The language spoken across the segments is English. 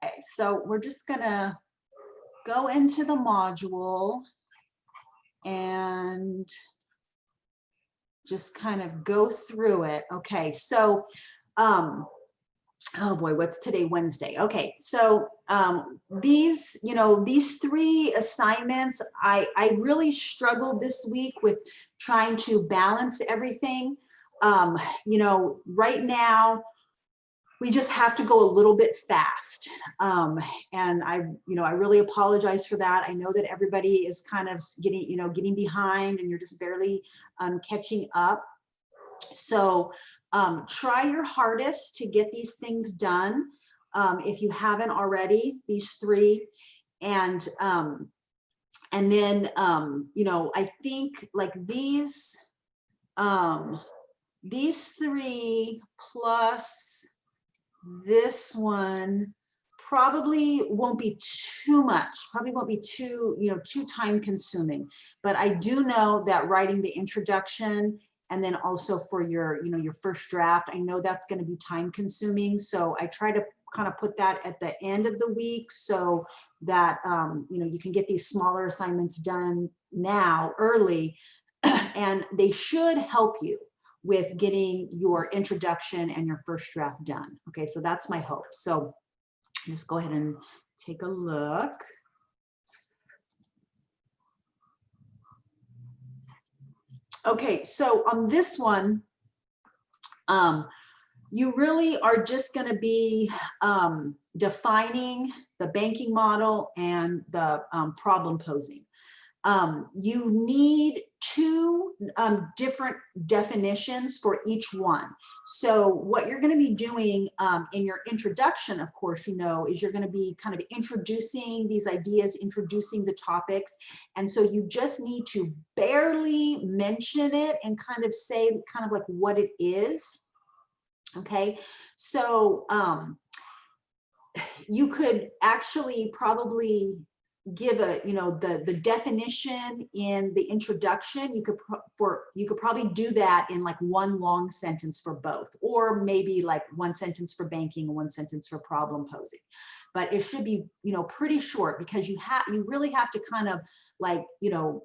Okay, so we're just gonna go into the module and just kind of go through it. Okay, so oh boy, what's today? Wednesday. Okay, so these, these three assignments, I really struggled this week with trying to balance everything. Right now we just have to go a little bit fast. And I really apologize for that. I know that everybody is kind of getting behind and you're just barely catching up. So try your hardest to get these things done. If you haven't already, these three. And then, I think like these three plus this one probably won't be too much, probably won't be too time consuming. But I do know that writing the introduction and then also for your, your first draft, I know that's going to be time consuming. So I try to kind of put that at the end of the week so that, you can get these smaller assignments done now early and they should help you with getting your introduction and your first draft done. Okay, so that's my hope. So just go ahead and take a look. Okay, so on this one, you really are just going to be defining the banking model and the problem posing. You need two different definitions for each one. So what you're going to be doing in your introduction, of course, is you're going to be kind of introducing these ideas, introducing the topics. And so you just need to barely mention it and kind of say kind of like what it is. Okay, so you could actually probably give the definition in the introduction. You could probably do that in like one long sentence for both, or maybe like one sentence for banking and one sentence for problem posing. But it should be pretty short, because you really have to kind of like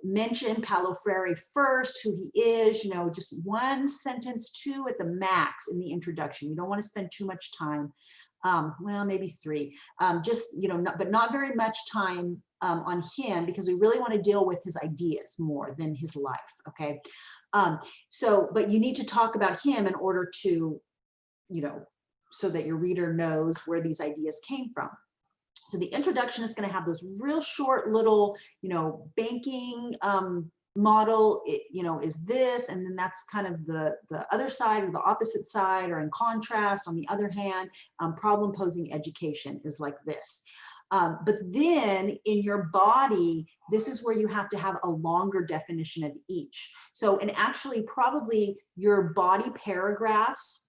mention Paulo Freire first, who he is, just one sentence, two at the max in the introduction. You don't want to spend too much time. Well, maybe three, just, but not very much time on him, because we really want to deal with his ideas more than his life. Okay. But you need to talk about him in order to, so that your reader knows where these ideas came from. So the introduction is going to have those real short little, banking, model, is this, and then that's kind of the other side or the opposite side, or in contrast. On the other hand, problem posing education is like this. But then in your body, this is where you have to have a longer definition of each. So, and actually probably your body paragraphs,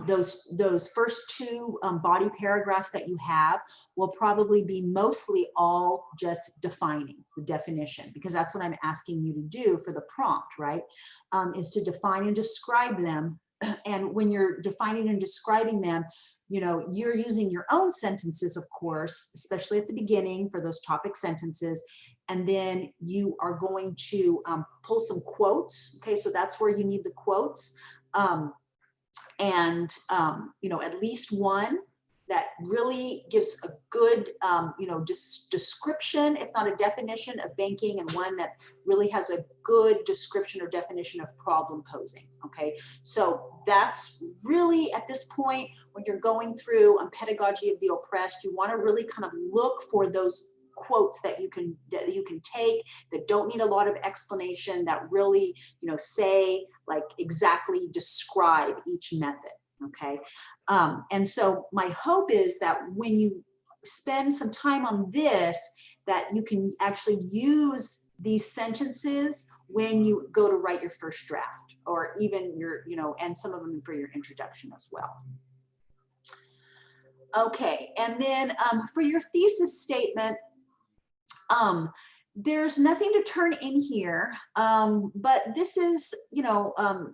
those first two body paragraphs that you have will probably be mostly all just defining the definition, because that's what I'm asking you to do for the prompt, right? Is to define and describe them. And when you're defining and describing them, you're using your own sentences, of course, especially at the beginning for those topic sentences. And then you are going to pull some quotes. Okay, so that's where you need the quotes. At least one that really gives a good, description, if not a definition of banking, and one that really has a good description or definition of problem posing. Okay, so that's really, at this point, when you're going through Pedagogy of the Oppressed, you want to really kind of look for those quotes that you can take, that don't need a lot of explanation, that really say, like, exactly describe each method. Okay, and so my hope is that when you spend some time on this, that you can actually use these sentences when you go to write your first draft, or even your and some of them for your introduction as well. Okay, and then for your thesis statement, there's nothing to turn in here, but this is,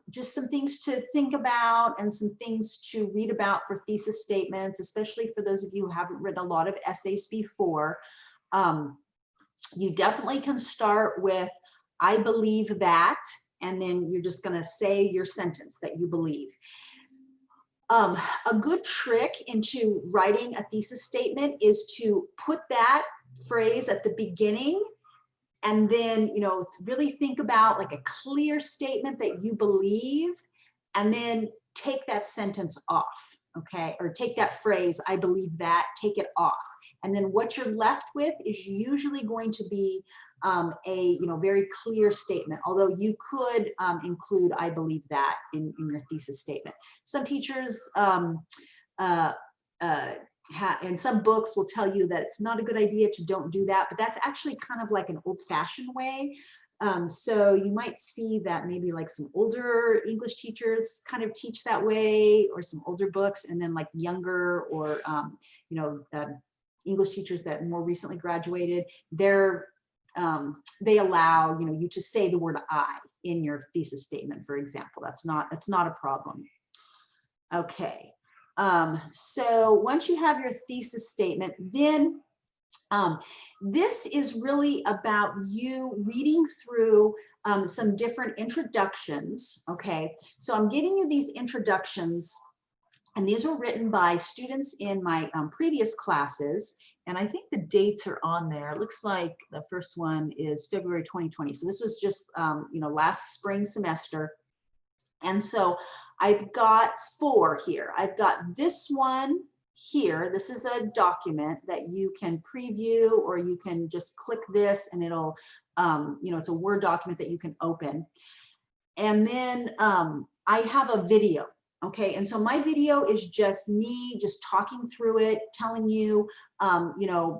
just some things to think about and some things to read about for thesis statements, especially for those of you who haven't written a lot of essays before. You definitely can start with, I believe that, and then you're just going to say your sentence that you believe. A good trick into writing a thesis statement is to put that phrase at the beginning, and then, really think about like a clear statement that you believe, and then take that sentence off, okay? Or take that phrase, I believe that, take it off. And then what you're left with is usually going to be a very clear statement, although you could include I believe that in your thesis statement. Some teachers and some books will tell you that it's not a good idea to don't do that, but that's actually kind of like an old-fashioned way. So you might see that maybe like some older English teachers kind of teach that way, or some older books, and then like younger or English teachers that more recently graduated, they allow you to say the word I in your thesis statement, for example. That's not a problem. Okay. So once you have your thesis statement, then this is really about you reading through some different introductions. Okay, so I'm giving you these introductions, and these were written by students in my previous classes, and I think the dates are on there. It looks like the first one is February 2020. So this was just last spring semester. And so I've got 4 here. I've got this one here. This is a document that you can preview, or you can just click this and it'll, it's a Word document that you can open. And then I have a video. Okay, and so my video is just me just talking through it, telling you,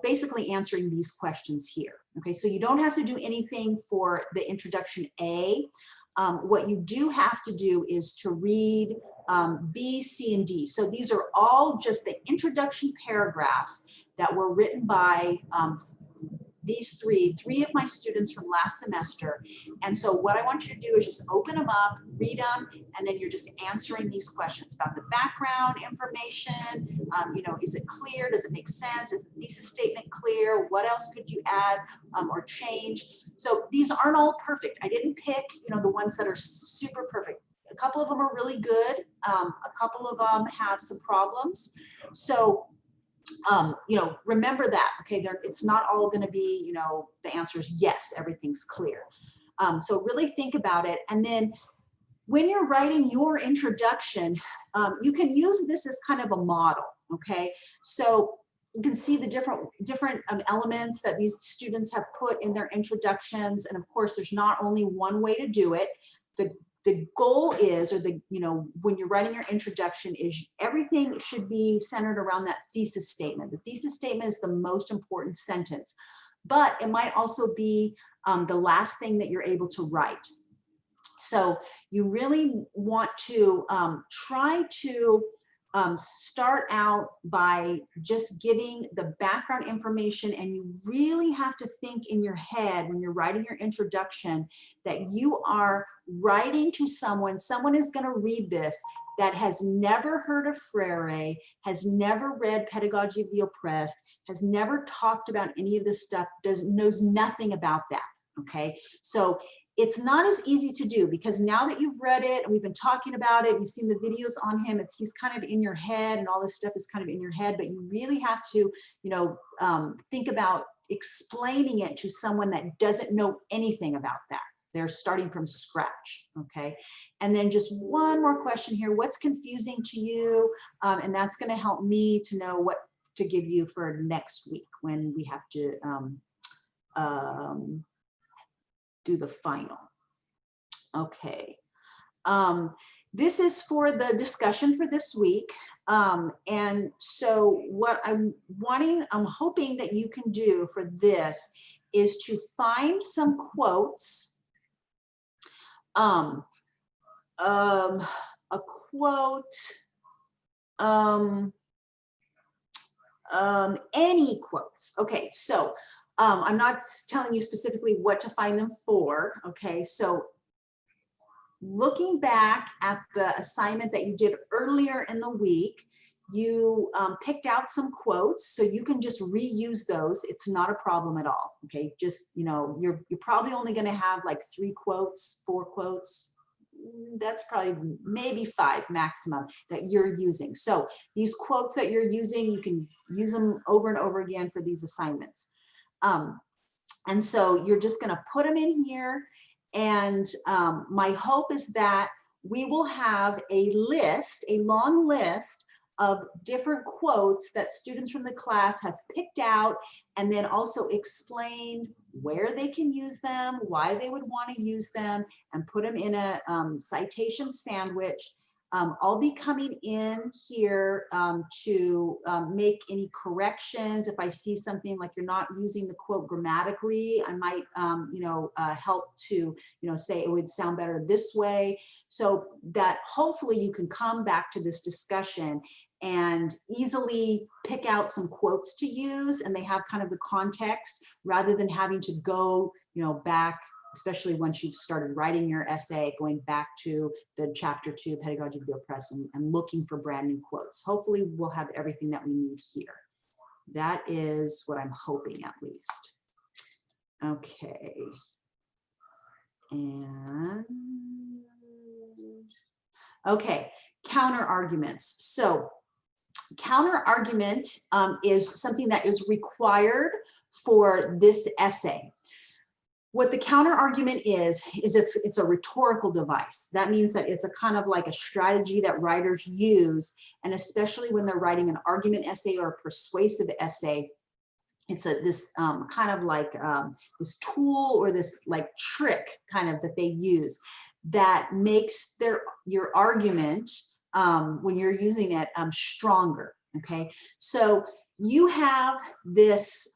basically answering these questions here. Okay, so you don't have to do anything for the introduction A. What you do have to do is to read B, C, and D. So these are all just the introduction paragraphs that were written by these three of my students from last semester. And so what I want you to do is just open them up, read them, and then you're just answering these questions about the background information. Is it clear? Does it make sense? Is the thesis statement clear? What else could you add or change? So these aren't all perfect. I didn't pick, the ones that are super perfect. A couple of them are really good. A couple of them have some problems. So remember that, okay, it's not all going to be, the answer is yes, everything's clear. So really think about it. And then when you're writing your introduction, you can use this as kind of a model, okay? So you can see the different elements that these students have put in their introductions. And of course, there's not only one way to do it. The goal is, or when you're writing your introduction, is everything should be centered around that thesis statement. The thesis statement is the most important sentence, but it might also be the last thing that you're able to write. So you really want to try to start out by just giving the background information, and you really have to think in your head when you're writing your introduction that you are writing to someone is going to read this that has never heard of Freire, has never read Pedagogy of the Oppressed, has never talked about any of this stuff, knows nothing about that. Okay, so it's not as easy to do, because now that you've read it and we've been talking about it, you've seen the videos on him, he's kind of in your head, and all this stuff is kind of in your head, but you really have to, think about explaining it to someone that doesn't know anything about that. They're starting from scratch, okay? And then just one more question here. What's confusing to you? And that's gonna help me to know what to give you for next week when we have to do the final. Okay. This is for the discussion for this week. And so what I'm hoping that you can do for this is to find some quotes, a quote, any quotes. Okay, so I'm not telling you specifically what to find them for, okay? So looking back at the assignment that you did earlier in the week, you picked out some quotes, so you can just reuse those. It's not a problem at all, okay? Just, you know, you're probably only gonna have like 3 quotes, 4 quotes. That's probably maybe 5 maximum that you're using. So these quotes that you're using, you can use them over and over again for these assignments. And so you're just gonna put them in here, and my hope is that we will have a list, a long list of different quotes that students from the class have picked out, and then also explained where they can use them, why they would want to use them, and put them in a citation sandwich. I'll be coming in here to make any corrections. If I see something like you're not using the quote grammatically, I might, help to, say it would sound better this way, so that hopefully you can come back to this discussion and easily pick out some quotes to use, and they have kind of the context rather than having to go, back, especially once you've started writing your essay, going back to the chapter 2, Pedagogy of the Oppressed, and looking for brand new quotes. Hopefully we'll have everything that we need here. That is what I'm hoping, at least. Okay. And okay, counter arguments. So counter argument is something that is required for this essay. What the counter argument is it's a rhetorical device. That means that it's a kind of like a strategy that writers use, and especially when they're writing an argument essay or a persuasive essay, it's this kind of like this tool or this like trick kind of that they use that makes your argument when you're using it stronger. Okay, so you have this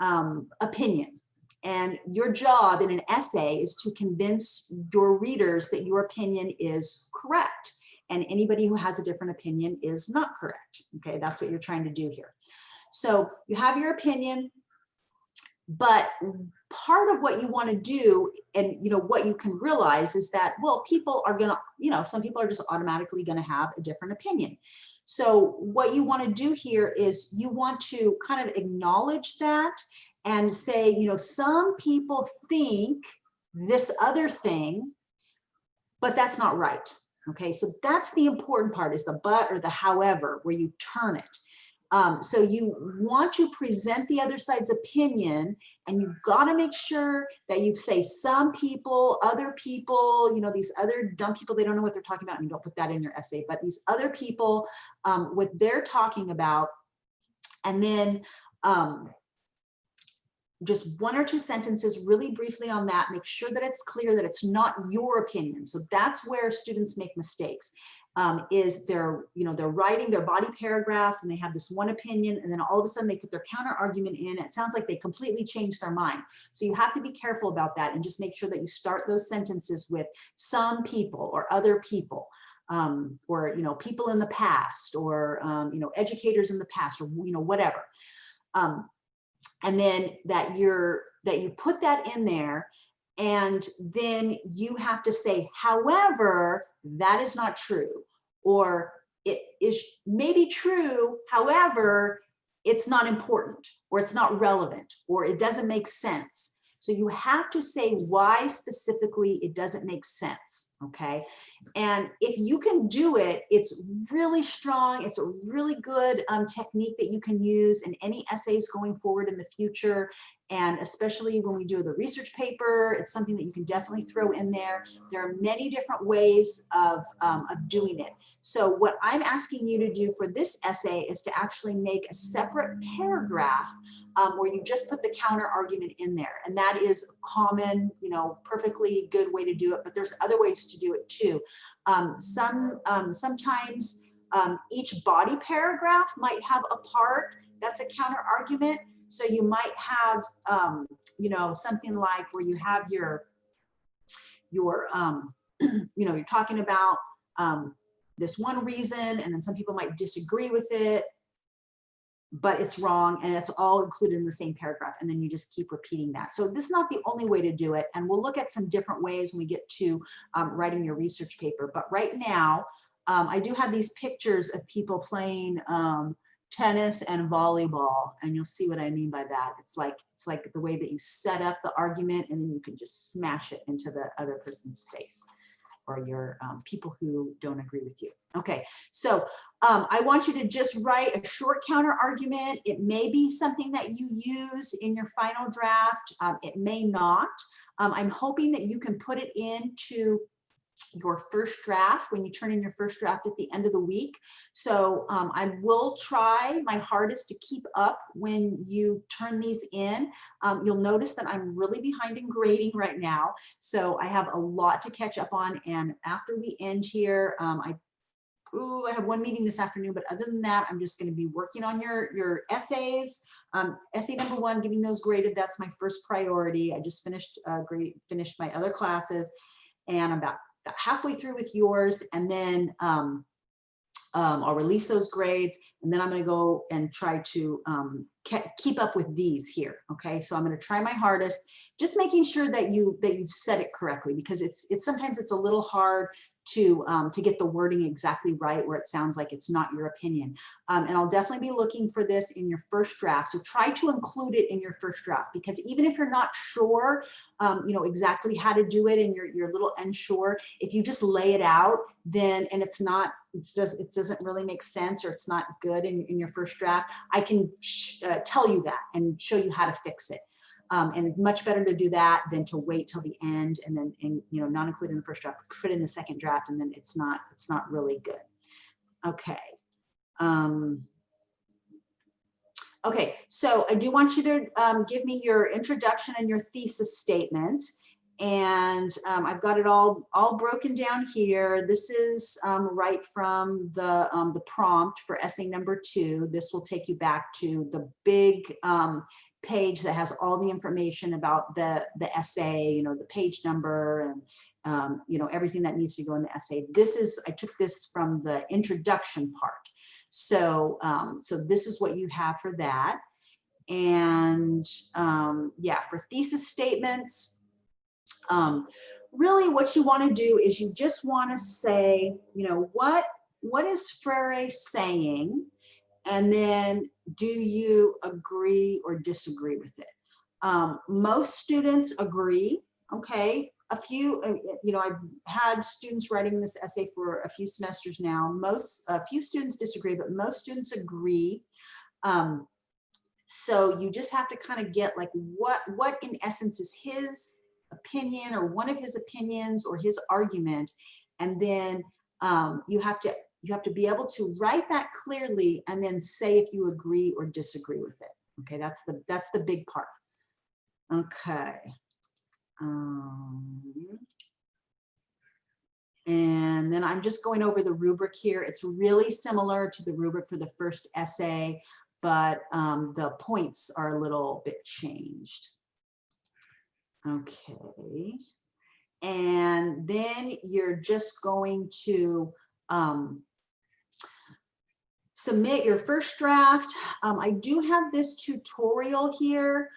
opinion, and your job in an essay is to convince your readers that your opinion is correct, and anybody who has a different opinion is not correct. Okay, that's what you're trying to do here. So you have your opinion, but part of what you want to do, and what you can realize, is that, well, people are gonna, some people are just automatically going to have a different opinion. So what you want to do here is you want to kind of acknowledge that and say, some people think this other thing, but that's not right. Okay, so that's the important part, is the but or the however, where you turn it. So you want to present the other side's opinion, and you've got to make sure that you say some people, other people, these other dumb people, they don't know what they're talking about, and you don't put that in your essay, but these other people, what they're talking about, and then just 1 or 2 sentences really briefly on that. Make sure that it's clear that it's not your opinion. So that's where students make mistakes. Is they're writing their body paragraphs, and they have this one opinion, and then all of a sudden they put their counter argument in. It sounds like they completely changed their mind. So you have to be careful about that, and just make sure that you start those sentences with some people or other people, or people in the past, or educators in the past, or whatever. And then that you put that in there, and then you have to say, however, that is not true, or it is maybe true, however, it's not important, or it's not relevant, or it doesn't make sense. So you have to say why specifically it doesn't make sense, okay? And if you can do it, it's really strong. It's a really good technique that you can use in any essays going forward in the future. And especially when we do the research paper, it's something that you can definitely throw in there. There are many different ways of doing it. So what I'm asking you to do for this essay is to actually make a separate paragraph where you just put the counter argument in there. And that is a common, perfectly good way to do it, but there's other ways to do it too. Sometimes each body paragraph might have a part that's a counter argument. So you might have, something like where you have your you're talking about this one reason, and then some people might disagree with it. but it's wrong, and it's all included in the same paragraph, and then you just keep repeating that. So this is not the only way to do it, and we'll look at some different ways when we get to writing your research paper. But right now, I do have these pictures of people playing tennis and volleyball, and you'll see what I mean by that. It's like the way that you set up the argument, and then you can just smash it into the other person's face, or your people who don't agree with you. Okay, so I want you to just write a short counter argument. It may be something that you use in your final draft. It may not. I'm hoping that you can put it into your first draft when you turn in your first draft at the end of the week. So I will try my hardest to keep up when you turn these in. You'll notice that I'm really behind in grading right now. So I have a lot to catch up on. And after we end here, I have one meeting this afternoon, but other than that, I'm just going to be working on your essays. Essay number 1, getting those graded. That's my first priority. I just finished my other classes, and I'm about halfway through with yours, and then I'll release those grades, and then I'm going to go and try to keep up with these here. Okay, so I'm going to try my hardest, just making sure that you've said it correctly, because it's sometimes it's a little hard to get the wording exactly right, where it sounds like it's not your opinion. And I'll definitely be looking for this in your first draft. So try to include it in your first draft, because even if you're not sure, exactly how to do it, and you're a little unsure, if you just lay it out, then, and it doesn't really make sense, or it's not good in your first draft, I can tell you that and show you how to fix it. And much better to do that than to wait till the end and then not include in the first draft, put it in the second draft, and then it's not really good. Okay. Okay, so I do want you to give me your introduction and your thesis statement. And I've got it all broken down here. This is right from the prompt for essay number 2. This will take you back to the big page that has all the information about the essay, the page number, and everything that needs to go in the essay. I took this from the introduction part. So this is what you have for that. And yeah, for thesis statements, really what you want to do is you just want to say, what is Freire saying? And then, do you agree or disagree with it? Most students agree. Okay, a few, I've had students writing this essay for a few semesters now. A few students disagree, but most students agree. So you just have to kind of get like what in essence is his opinion, or one of his opinions, or his argument, and then you have to be able to write that clearly, and then say if you agree or disagree with it. Okay, that's the big part. Okay. And then I'm just going over the rubric here. It's really similar to the rubric for the first essay, but the points are a little bit changed. Okay. And then you're just going to submit your first draft. I do have this tutorial here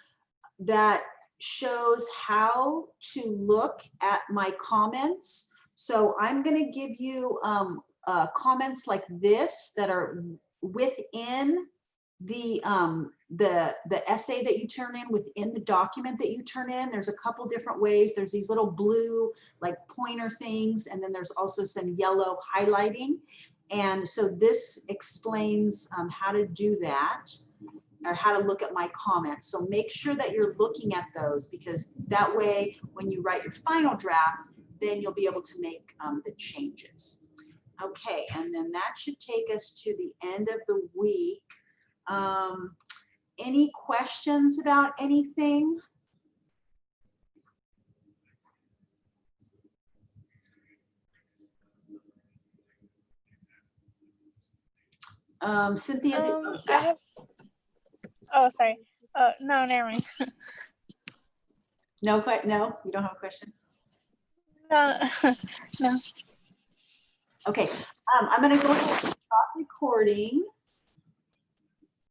that shows how to look at my comments. So I'm going to give you comments like this that are within the essay that you turn in, within the document that you turn in. There's a couple different ways. There's these little blue like pointer things, and then there's also some yellow highlighting. And so this explains how to do that, or how to look at my comments. So make sure that you're looking at those, because that way when you write your final draft, then you'll be able to make the changes. Okay, and then that should take us to the end of the week. Any questions about anything? Cynthia, yeah. Sorry. No, never mind. No, you don't have a question? No, no. Okay, I'm going to go ahead and stop recording.